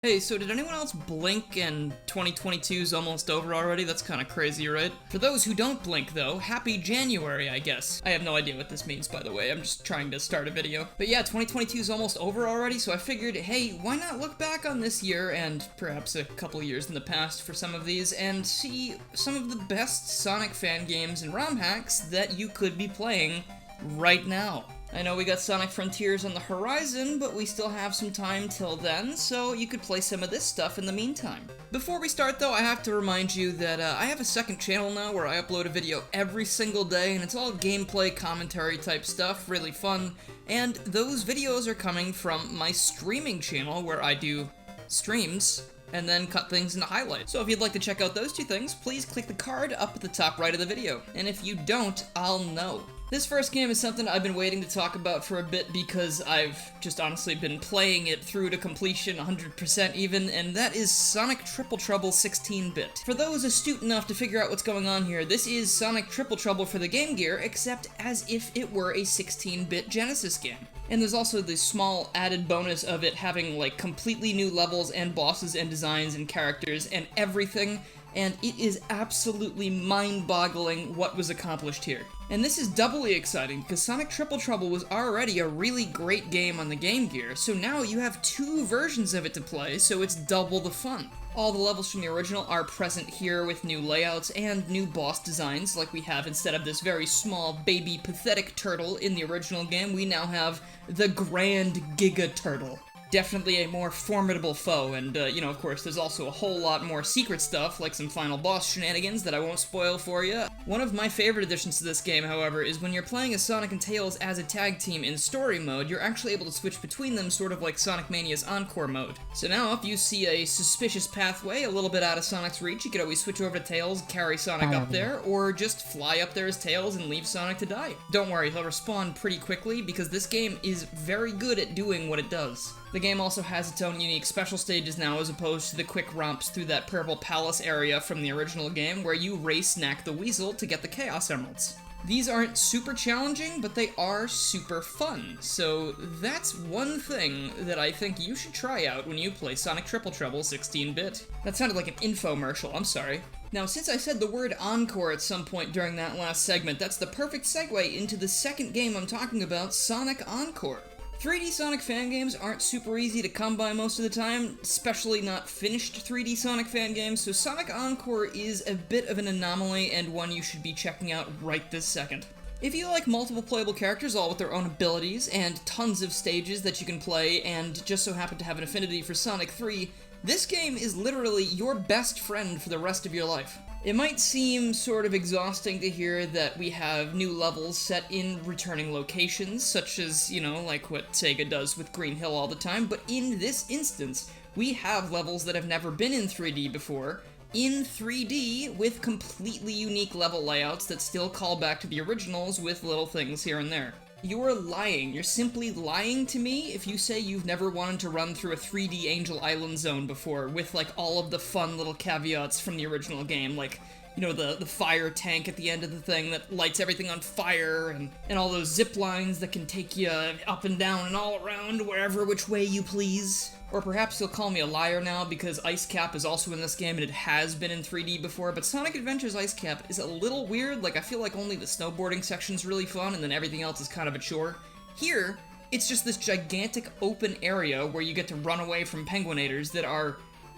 Hey, so did anyone else blink and 2022 is almost over already? That's kind of crazy, right? For those who don't blink, though, happy January, I guess. I have no idea what this means, by the way. I'm just trying to start a video. But yeah, 2022 is almost over already, so I figured, hey, why not look back on this year and perhaps a couple years in the past for some of these and see some of the best Sonic fan games and ROM hacks that you could be playing right now. I know we got Sonic Frontiers on the horizon, but we still have some time till then, so you could play some of this stuff in the meantime. Before we start though, I have to remind you that I have a second channel now where I upload a video every single day, and it's all gameplay, commentary type stuff, really fun, and those videos are coming from my streaming channel where I do streams and then cut things into highlights. So if you'd like to check out those two things, please click the card up at the top right of the video, and if you don't, I'll know. This first game is something I've been waiting to talk about for a bit because I've just honestly been playing it through to completion, 100% even, and that is Sonic Triple Trouble 16-bit. For those astute enough to figure out what's going on here, this is Sonic Triple Trouble for the Game Gear, except as if it were a 16-bit Genesis game. And there's also the small added bonus of it having like completely new levels and bosses and designs and characters and everything, and it is absolutely mind-boggling what was accomplished here. And this is doubly exciting because Sonic Triple Trouble was already a really great game on the Game Gear, so now you have two versions of it to play, so it's double the fun. All the levels from the original are present here with new layouts and new boss designs, like we have instead of this very small, baby, pathetic turtle in the original game, we now have the Grand Giga Turtle. Definitely a more formidable foe, and, of course, there's also a whole lot more secret stuff, like some final boss shenanigans that I won't spoil for you. One of my favorite additions to this game, however, is when you're playing as Sonic and Tails as a tag team in story mode, you're actually able to switch between them sort of like Sonic Mania's Encore mode. So now, if you see a suspicious pathway a little bit out of Sonic's reach, you could always switch over to Tails, carry Sonic up there, or just fly up there as Tails and leave Sonic to die. Don't worry, he'll respawn pretty quickly, because this game is very good at doing what it does. The game also has its own unique special stages now, as opposed to the quick romps through that purple palace area from the original game where you race Knack the Weasel to get the Chaos Emeralds. These aren't super challenging, but they are super fun, so that's one thing that I think you should try out when you play Sonic Triple Trouble 16-bit. That sounded like an infomercial, I'm sorry. Now, since I said the word Encore at some point during that last segment, that's the perfect segue into the second game I'm talking about, Sonic Encore. 3D Sonic fan games aren't super easy to come by most of the time, especially not finished 3D Sonic fan games, so Sonic Encore is a bit of an anomaly and one you should be checking out right this second. If you like multiple playable characters all with their own abilities and tons of stages that you can play and just so happen to have an affinity for Sonic 3, this game is literally your best friend for the rest of your life. It might seem sort of exhausting to hear that we have new levels set in returning locations, such as, like what Sega does with Green Hill all the time, but in this instance, we have levels that have never been in 3D before, in 3D with completely unique level layouts that still call back to the originals with little things here and there. You're lying. You're simply lying to me if you say you've never wanted to run through a 3D Angel Island zone before with, like, all of the fun little caveats from the original game, like, the fire tank at the end of the thing that lights everything on fire, and all those zip lines that can take you up and down and all around wherever which way you please. Or perhaps you'll call me a liar now because Ice Cap is also in this game and it has been in 3D before, but Sonic Adventure's Ice Cap is a little weird. Like, I feel like only the snowboarding section's really fun and then everything else is kind of a chore. Here, it's just this gigantic open area where you get to run away from Penguinators that are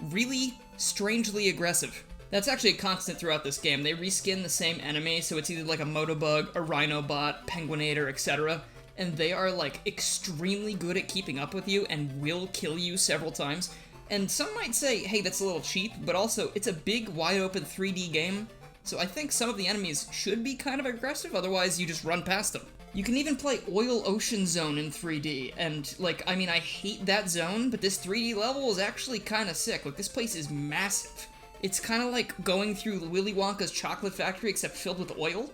really strangely aggressive. That's actually a constant throughout this game. They reskin the same enemy, so it's either like a Motobug, a Rhinobot, Penguinator, etc., and they are, like, extremely good at keeping up with you and will kill you several times. And some might say, hey, that's a little cheap, but also, it's a big, wide-open 3D game, so I think some of the enemies should be kind of aggressive, otherwise you just run past them. You can even play Oil Ocean Zone in 3D, and, I hate that zone, but this 3D level is actually kind of sick. Like, this place is massive. It's kind of like going through Willy Wonka's chocolate factory, except filled with oil,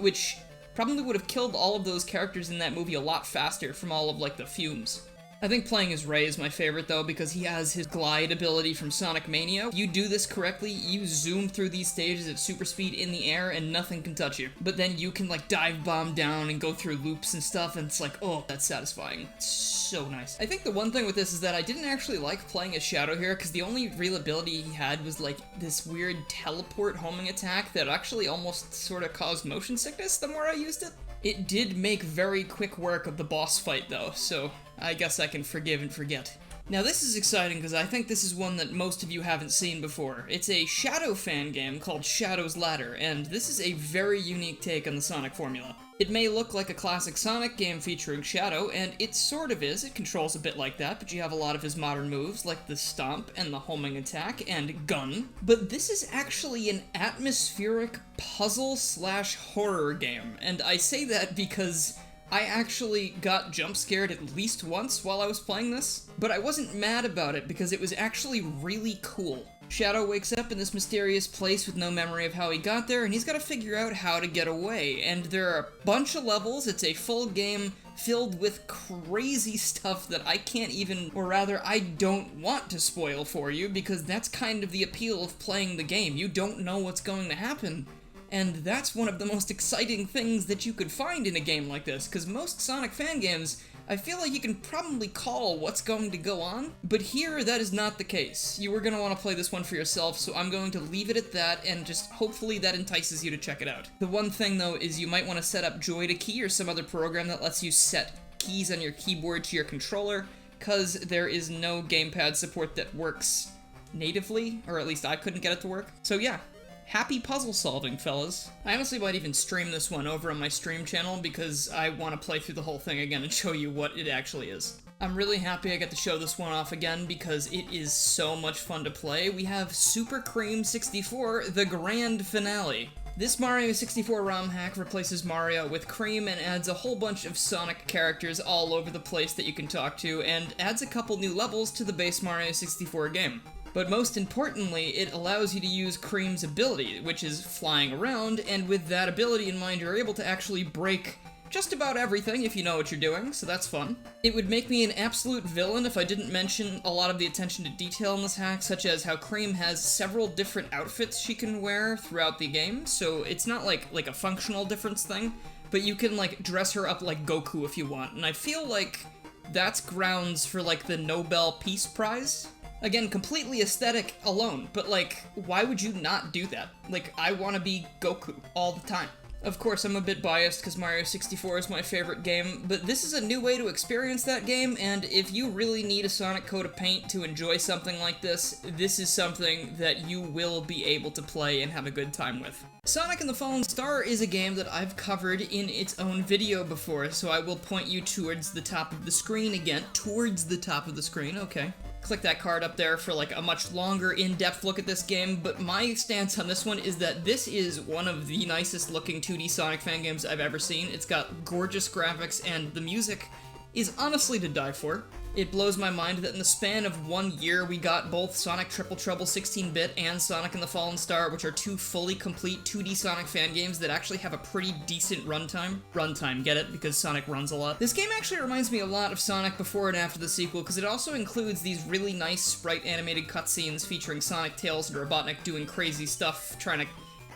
which probably would have killed all of those characters in that movie a lot faster from all of, the fumes. I think playing as Ray is my favorite though, because he has his glide ability from Sonic Mania. You do this correctly, you zoom through these stages at super speed in the air and nothing can touch you. But then you can like dive bomb down and go through loops and stuff, and it's like, oh, that's satisfying. It's so nice. I think the one thing with this is that I didn't actually like playing as Shadow here, because the only real ability he had was like this weird teleport homing attack that actually almost sort of caused motion sickness the more I used it. It did make very quick work of the boss fight though, so I guess I can forgive and forget. Now this is exciting because I think this is one that most of you haven't seen before. It's a Shadow fan game called Shadow's Ladder, and this is a very unique take on the Sonic formula. It may look like a classic Sonic game featuring Shadow, and it sort of is. It controls a bit like that, but you have a lot of his modern moves like the Stomp and the homing attack and Gun. But this is actually an atmospheric puzzle/horror game, and I say that because I actually got jump scared at least once while I was playing this, but I wasn't mad about it because it was actually really cool. Shadow wakes up in this mysterious place with no memory of how he got there, and he's got to figure out how to get away. And there are a bunch of levels. It's a full game filled with crazy stuff that I can't even, or rather, I don't want to spoil for you, because that's kind of the appeal of playing the game. You don't know what's going to happen. And that's one of the most exciting things that you could find in a game like this, because most Sonic fan games, I feel like you can probably call what's going to go on, but here that is not the case. You are going to want to play this one for yourself, so I'm going to leave it at that, and just hopefully that entices you to check it out. The one thing though is you might want to set up Joy to Key or some other program that lets you set keys on your keyboard to your controller, because there is no gamepad support that works natively, or at least I couldn't get it to work. So yeah. Happy puzzle solving, fellas. I honestly might even stream this one over on my stream channel because I want to play through the whole thing again and show you what it actually is. I'm really happy I got to show this one off again because it is so much fun to play. We have Super Cream 64, the grand finale. This Mario 64 ROM hack replaces Mario with Cream and adds a whole bunch of Sonic characters all over the place that you can talk to, and adds a couple new levels to the base Mario 64 game. But most importantly, it allows you to use Cream's ability, which is flying around, and with that ability in mind, you're able to actually break just about everything if you know what you're doing, so that's fun. It would make me an absolute villain if I didn't mention a lot of the attention to detail in this hack, such as how Cream has several different outfits she can wear throughout the game, so it's not like a functional difference thing, but you can like dress her up like Goku if you want, and I feel like that's grounds for like the Nobel Peace Prize. Again, completely aesthetic alone, but like, why would you not do that? Like, I want to be Goku all the time. Of course, I'm a bit biased because Mario 64 is my favorite game, but this is a new way to experience that game, and if you really need a Sonic coat of paint to enjoy something like this, this is something that you will be able to play and have a good time with. Sonic and the Fallen Star is a game that I've covered in its own video before, so I will point you towards the top of the screen again. Towards the top of the screen, okay. Click that card up there for like a much longer in-depth look at this game, but my stance on this one is that this is one of the nicest looking 2D Sonic fan games I've ever seen. It's got gorgeous graphics and the music is honestly to die for. It blows my mind that in the span of 1 year we got both Sonic Triple Trouble 16-bit and Sonic and the Fallen Star, which are two fully complete 2D Sonic fan games that actually have a pretty decent runtime. Runtime, get it? Because Sonic runs a lot. This game actually reminds me a lot of Sonic before and after the sequel, because it also includes these really nice sprite animated cutscenes featuring Sonic, Tails, and Robotnik doing crazy stuff, trying to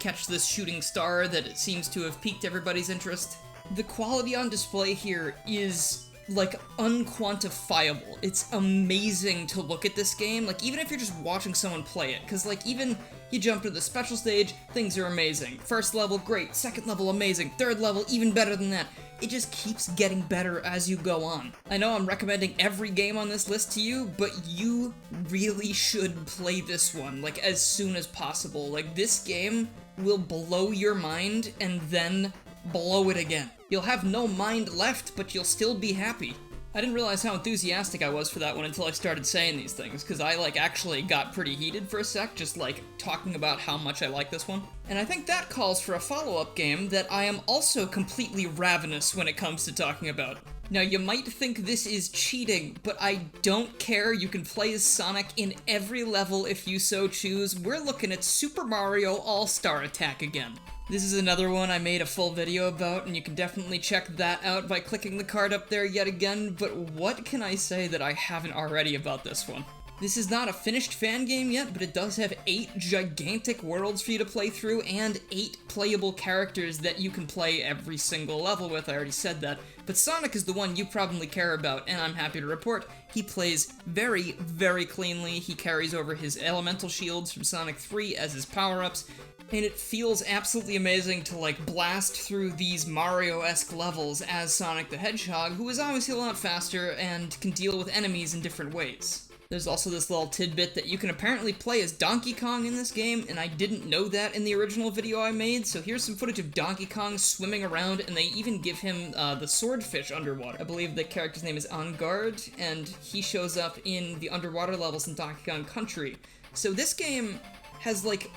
catch this shooting star that it seems to have piqued everybody's interest. The quality on display here is like unquantifiable. It's amazing to look at this game, like even if you're just watching someone play it, because like even you jump to the special stage, things are amazing. First level, great. Second level, amazing. Third level, even better than that. It just keeps getting better as you go on. I know I'm recommending every game on this list to you, but you really should play this one, like as soon as possible. Like this game will blow your mind and then blow it again. You'll have no mind left, but you'll still be happy. I didn't realize how enthusiastic I was for that one until I started saying these things, because I like actually got pretty heated for a sec, just like talking about how much I like this one. And I think that calls for a follow-up game that I am also completely ravenous when it comes to talking about. Now, you might think this is cheating, but I don't care. You can play as Sonic in every level if you so choose. We're looking at Super Mario AllStar Attack again. This is another one I made a full video about, and you can definitely check that out by clicking the card up there yet again, but what can I say that I haven't already about this one? This is not a finished fan game yet, but it does have 8 gigantic worlds for you to play through, and 8 playable characters that you can play every single level with. I already said that. But Sonic is the one you probably care about, and I'm happy to report he plays very, very cleanly. He carries over his elemental shields from Sonic 3 as his power-ups, and it feels absolutely amazing to, like, blast through these Mario-esque levels as Sonic the Hedgehog, who is obviously a lot faster and can deal with enemies in different ways. There's also this little tidbit that you can apparently play as Donkey Kong in this game, and I didn't know that in the original video I made, so here's some footage of Donkey Kong swimming around, and they even give him the swordfish underwater. I believe the character's name is Encore, and he shows up in the underwater levels in Donkey Kong Country. So this game has, like,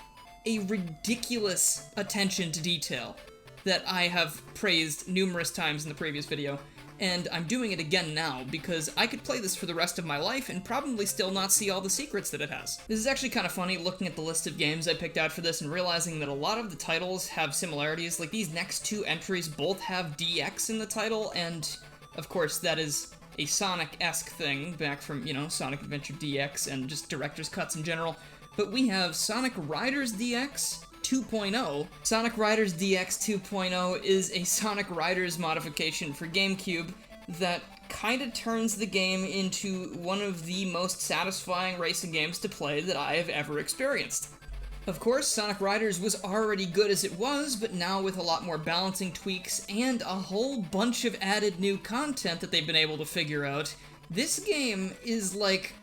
a ridiculous attention to detail that I have praised numerous times in the previous video. And I'm doing it again now, because I could play this for the rest of my life and probably still not see all the secrets that it has. This is actually kind of funny looking at the list of games I picked out for this and realizing that a lot of the titles have similarities. Like, these next 2 entries both have DX in the title, and of course that is a Sonic-esque thing, back from, you know, Sonic Adventure DX and just director's cuts in general. But we have Sonic Riders DX 2.0. Sonic Riders DX 2.0 is a Sonic Riders modification for GameCube that kinda turns the game into one of the most satisfying racing games to play that I have ever experienced. Of course, Sonic Riders was already good as it was, but now with a lot more balancing tweaks and a whole bunch of added new content that they've been able to figure out, this game is like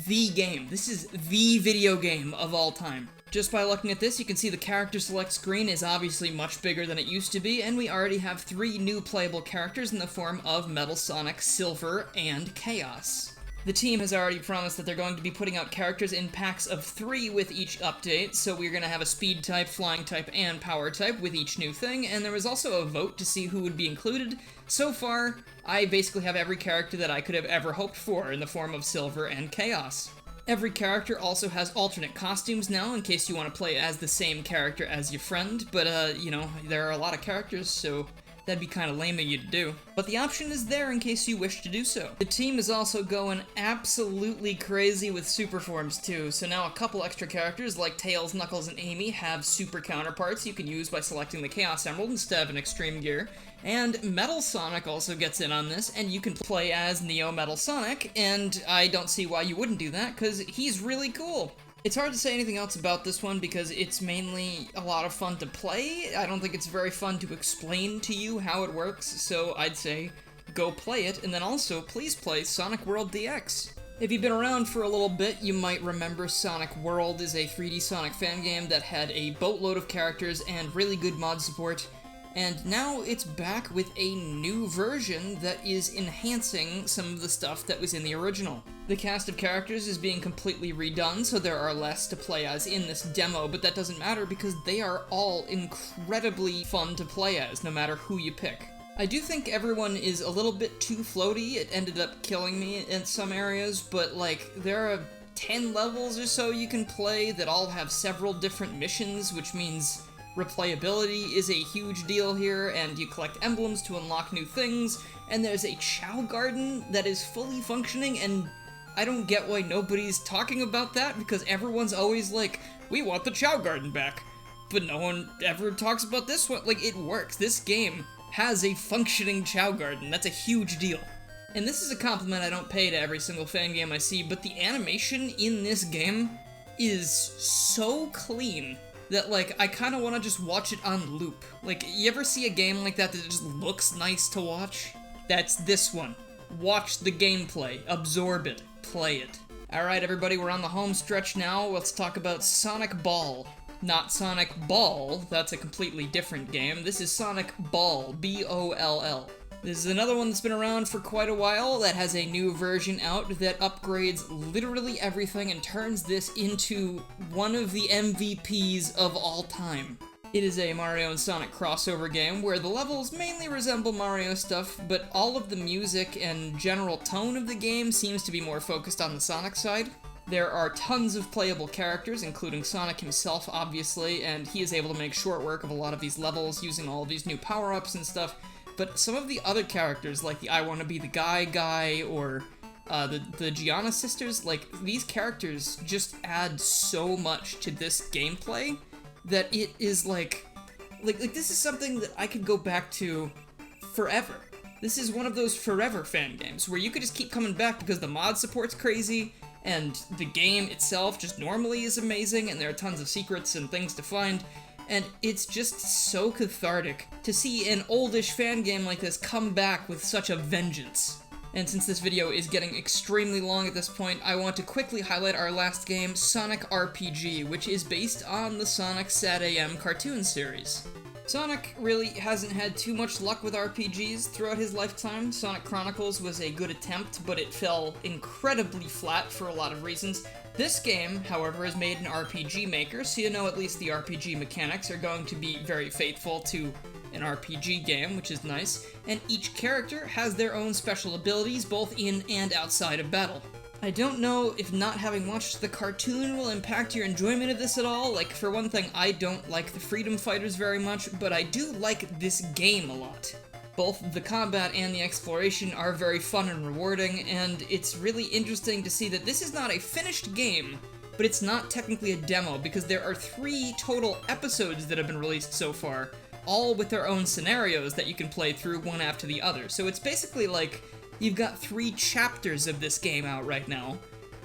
the game. This is the video game of all time. Just by looking at this, you can see the character select screen is obviously much bigger than it used to be, and we already have 3 new playable characters in the form of Metal Sonic, Silver, and Chaos. The team has already promised that they're going to be putting out characters in packs of 3 with each update, so we're going to have a speed type, flying type, and power type with each new thing, and there was also a vote to see who would be included. So far, I basically have every character that I could have ever hoped for in the form of Silver and Chaos. Every character also has alternate costumes now, in case you want to play as the same character as your friend, but, you know, there are a lot of characters, so that'd be kind of lame of you to do. But the option is there in case you wish to do so. The team is also going absolutely crazy with super forms too, so now a couple extra characters like Tails, Knuckles, and Amy have super counterparts you can use by selecting the Chaos Emerald instead of an Extreme Gear. And Metal Sonic also gets in on this, and you can play as Neo Metal Sonic, and I don't see why you wouldn't do that, because he's really cool. It's hard to say anything else about this one because it's mainly a lot of fun to play. I don't think it's very fun to explain to you how it works, so I'd say go play it, and then also please play Sonic World DX. If you've been around for a little bit, you might remember Sonic World is a 3D Sonic fan game that had a boatload of characters and really good mod support. And now it's back with a new version that is enhancing some of the stuff that was in the original. The cast of characters is being completely redone, so there are less to play as in this demo, but that doesn't matter because they are all incredibly fun to play as, no matter who you pick. I do think everyone is a little bit too floaty. It ended up killing me in some areas, but like, there are 10 levels or so you can play that all have several different missions, which means replayability is a huge deal here, and you collect emblems to unlock new things, and there's a Chow Garden that is fully functioning, and I don't get why nobody's talking about that, because everyone's always like, we want the Chow Garden back, but no one ever talks about this one. Like, it works. This game has a functioning Chow Garden. That's a huge deal. And this is a compliment I don't pay to every single fan game I see, but the animation in this game is so clean that, like, I kind of want to just watch it on loop. Like, you ever see a game like that that just looks nice to watch? That's this one. Watch the gameplay, absorb it, play it. Alright everybody, we're on the home stretch now. Let's talk about Sonic Ball. Not Sonic Ball, that's a completely different game. This is Sonic Ball, B-O-L-L. This is another one that's been around for quite a while that has a new version out that upgrades literally everything and turns this into one of the MVPs of all time. It is a Mario and Sonic crossover game where the levels mainly resemble Mario stuff, but all of the music and general tone of the game seems to be more focused on the Sonic side. There are tons of playable characters, including Sonic himself, obviously, and he is able to make short work of a lot of these levels using all of these new power-ups and stuff. But some of the other characters, like the I Wanna Be the Guy or the Gianna sisters, like, these characters just add so much to this gameplay that it is like this is something that I could go back to forever. This is one of those forever fan games where you could just keep coming back because the mod support's crazy, and the game itself just normally is amazing, and there are tons of secrets and things to find, and it's just so cathartic to see an oldish fan game like this come back with such a vengeance. And since this video is getting extremely long at this point, I want to quickly highlight our last game, Sonic RPG, which is based on the Sonic Sad AM cartoon series. Sonic really hasn't had too much luck with RPGs throughout his lifetime. Sonic Chronicles was a good attempt, but it fell incredibly flat for a lot of reasons. This game, however, is made in RPG Maker, so you know at least the RPG mechanics are going to be very faithful to an RPG game, which is nice, and each character has their own special abilities both in and outside of battle. I don't know if not having watched the cartoon will impact your enjoyment of this at all. Like, for one thing, I don't like the Freedom Fighters very much, but I do like this game a lot. Both the combat and the exploration are very fun and rewarding, and it's really interesting to see that this is not a finished game, but it's not technically a demo, because there are 3 total episodes that have been released so far, all with their own scenarios that you can play through one after the other. So it's basically like you've got 3 chapters of this game out right now,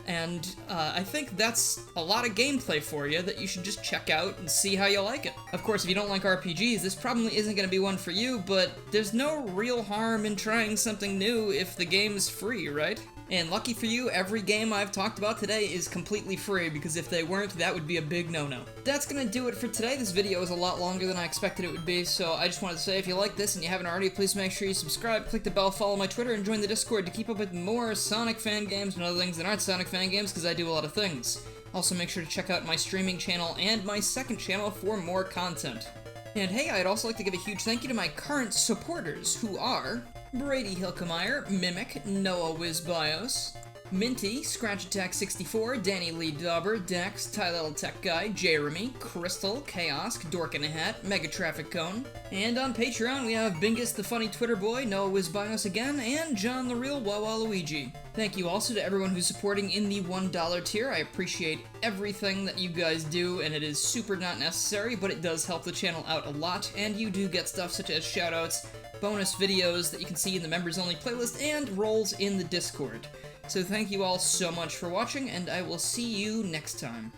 and I think that's a lot of gameplay for you that you should just check out and see how you like it. Of course, if you don't like RPGs, this probably isn't going to be one for you, but there's no real harm in trying something new if the game's free, right? And lucky for you, every game I've talked about today is completely free, because if they weren't, that would be a big no-no. That's gonna do it for today. This video is a lot longer than I expected it would be, so I just wanted to say if you like this and you haven't already, please make sure you subscribe, click the bell, follow my Twitter, and join the Discord to keep up with more Sonic fan games and other things that aren't Sonic fan games, because I do a lot of things. Also, make sure to check out my streaming channel and my second channel for more content. And hey, I'd also like to give a huge thank you to my current supporters, who are Brady Hilkemeyer, Mimic, Noah WizBios, Minty, Scratch Attack 64, Danny Lee Dauber, Dex, Ty Little Tech Guy, Jeremy, Crystal, Chaos, Dork in a Hat, Mega Traffic Cone, and on Patreon we have Bingus the Funny Twitter Boy, Noah WizBios again, and John the Real Wawaluigi. Thank you also to everyone who's supporting in the $1 tier. I appreciate everything that you guys do, and it is super not necessary, but it does help the channel out a lot, and you do get stuff such as shoutouts, bonus videos that you can see in the members-only playlist, and roles in the Discord. So thank you all so much for watching, and I will see you next time.